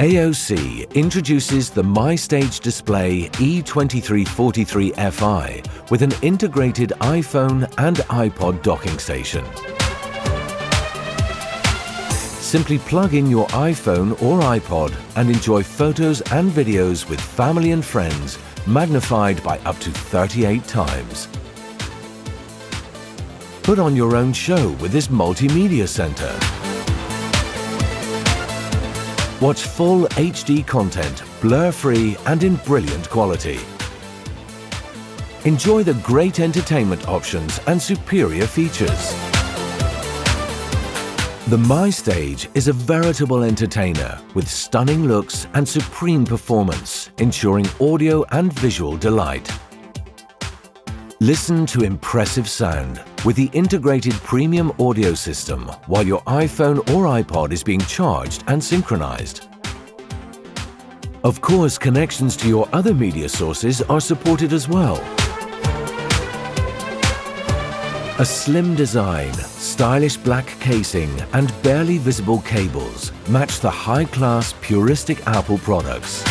AOC introduces the myStage display e2343Fi with an integrated iPhone and iPod docking station. Simply plug in your iPhone or iPod and enjoy photos and videos with family and friends, magnified by up to 38 times. Put on your own show with this multimedia center. Watch full HD content, blur-free and in brilliant quality. Enjoy the great entertainment options and superior features. The myStage is a veritable entertainer with stunning looks and supreme performance, ensuring audio and visual delight. Listen to impressive sound with the integrated premium audio system while your iPhone or iPod is being charged and synchronized. Of course, connections to your other media sources are supported as well. A slim design, stylish black casing and barely visible cables match the high-class puristic Apple products.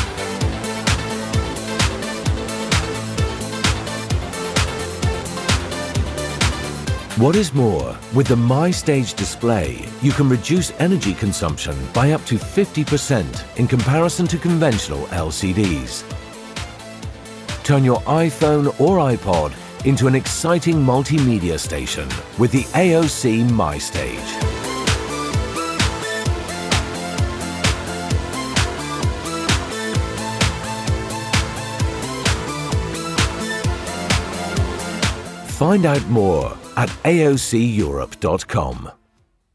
What is more, with the myStage display, you can reduce energy consumption by up to 50% in comparison to conventional LCDs. Turn your iPhone or iPod into an exciting multimedia station with the AOC myStage. Find out more at aoceurope.com.